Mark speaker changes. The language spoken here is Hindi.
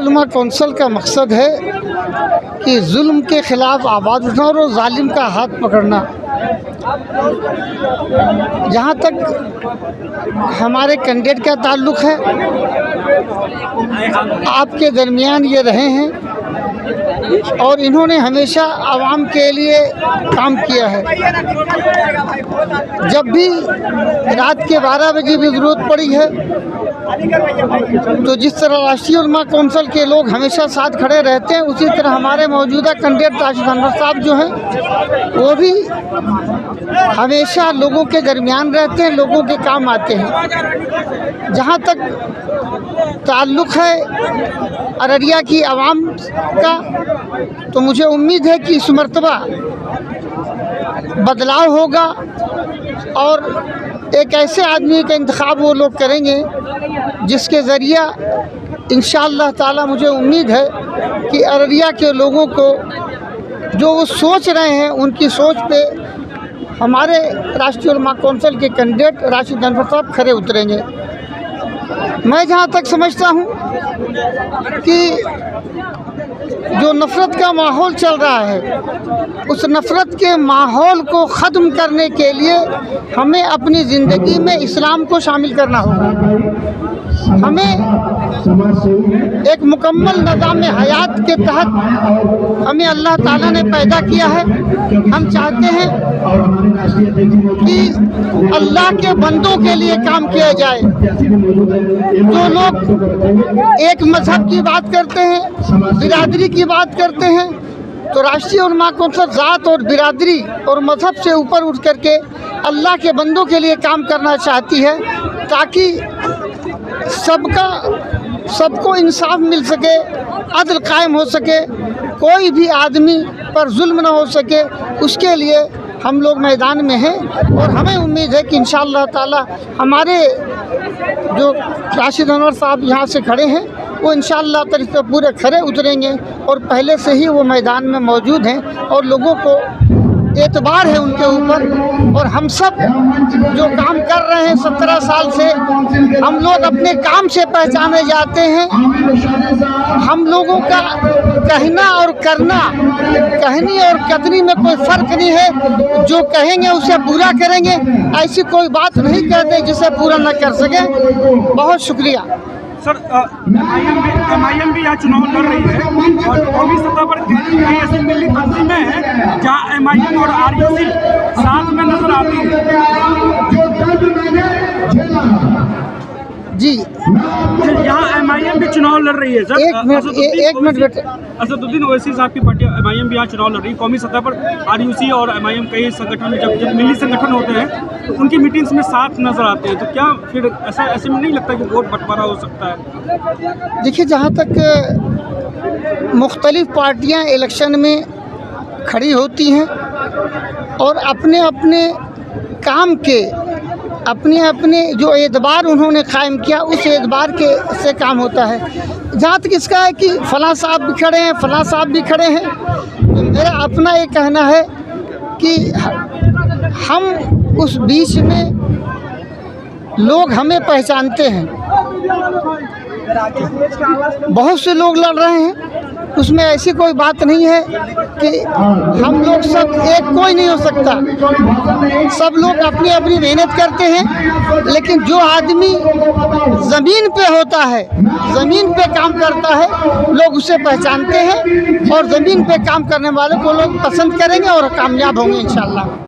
Speaker 1: उलमा कौंसिल का मकसद है कि जुल्म के ख़िलाफ़ आवाज़ उठाना और जालिम का हाथ पकड़ना। जहाँ तक हमारे कैंडिडेट का ताल्लुक़ है, आपके दरमियान ये रहे हैं और इन्होंने हमेशा आवाम के लिए काम किया है। जब भी रात के 12 बजे भी ज़रूरत पड़ी है तो जिस तरह राष्ट्रीय उलमा कौंसिल के लोग हमेशा साथ खड़े रहते हैं, उसी तरह हमारे मौजूदा कैंडिडेट राशिद अनवर साहब जो हैं वो भी हमेशा लोगों के दरमियान रहते हैं, लोगों के काम आते हैं। जहाँ तक ताल्लुक़ है अररिया की आवाम का, तो मुझे उम्मीद है कि इस मर्तबा बदलाव होगा और एक ऐसे आदमी का इंतखाब वो लोग करेंगे जिसके ज़रिया इंशाअल्लाह ताला मुझे उम्मीद है कि अररिया के लोगों को जो वो सोच रहे हैं उनकी सोच पे हमारे राष्ट्रीय उलमा कौंसिल के कैंडिडेट राशिद अनवर साहब खरे उतरेंगे। मैं जहाँ तक समझता हूँ कि जो नफ़रत का माहौल चल रहा है, उस नफ़रत के माहौल को ख़त्म करने के लिए हमें अपनी ज़िंदगी में इस्लाम को शामिल करना होगा। हमें एक मुकम्मल निज़ाम हयात के तहत हमें अल्लाह ताला ने पैदा किया है। हम चाहते हैं कि अल्लाह के बंदों के लिए काम किया जाए। जो लोग एक मज़हब की बात करते हैं, बिरादरी की बात करते हैं, तो राष्ट्रीय उलमा कौंसिल ज़ात और बिरादरी और मज़हब से ऊपर उठ करके अल्लाह के बंदों के लिए काम करना चाहती है, ताकि सबको इंसाफ मिल सके, अदल कायम हो सके, कोई भी आदमी पर जुल्म ना हो सके। उसके लिए हम लोग मैदान में हैं और हमें उम्मीद है कि इंशाअल्लाह ताला हमारे जो राशिद अनवर साहब यहाँ से खड़े हैं वो इंशाअल्लाह ताला पूरे खरे उतरेंगे और पहले से ही वो मैदान में मौजूद हैं और लोगों को एतबार है उनके ऊपर। और हम सब जो काम कर रहे हैं 17 साल से, हम लोग अपने काम से पहचाने जाते हैं। हम लोगों का कहना और करना, कहनी और कतनी में कोई फ़र्क नहीं है। जो कहेंगे उसे पूरा करेंगे, ऐसी कोई बात नहीं कहते जिसे पूरा न कर सके। बहुत शुक्रिया
Speaker 2: सर। एमआईएम भी यहाँ चुनाव लड़ रही है और कौमी सतह पर कई ऐसी मिली तंजीमें हैं जहाँ एमआईएम और आरयूसी साथ में नजर आती है
Speaker 1: जी।
Speaker 2: यहाँ एमआईएम भी चुनाव लड़ रही है सर।
Speaker 1: एक मिनट बेटे।
Speaker 2: असदुद्दीन ओवैसी साहब की पार्टी एमआईएम भी यहाँ चुनाव लड़ रही है। कौमी सतह पर आरयूसी और एमआईएम कई संगठन जब मिली संगठन होते हैं तो उनकी मीटिंग्स में साथ नजर आते हैं, तो क्या फिर ऐसे में नहीं लगता कि वोट बंटवारा हो सकता है?
Speaker 1: देखिए, जहाँ तक मुख्तलिफ पार्टियाँ इलेक्शन में खड़ी होती हैं और अपने अपने काम के अपने जो एतबार उन्होंने कायम किया, उस एतबार के से काम होता है। जहाँ तक इसका है कि फ़लाँ साहब भी खड़े हैं, फ़लाँ साहब भी खड़े हैं, तो मेरा अपना ये कहना है कि हम उस बीच में लोग हमें पहचानते हैं। बहुत से लोग लड़ रहे हैं, उसमें ऐसी कोई बात नहीं है कि हम लोग सब एक कोई नहीं हो सकता। सब लोग अपनी अपनी मेहनत करते हैं, लेकिन जो आदमी ज़मीन पे होता है, ज़मीन पे काम करता है, लोग उसे पहचानते हैं और ज़मीन पे काम करने वाले को लोग पसंद करेंगे और कामयाब होंगे इंशाअल्लाह।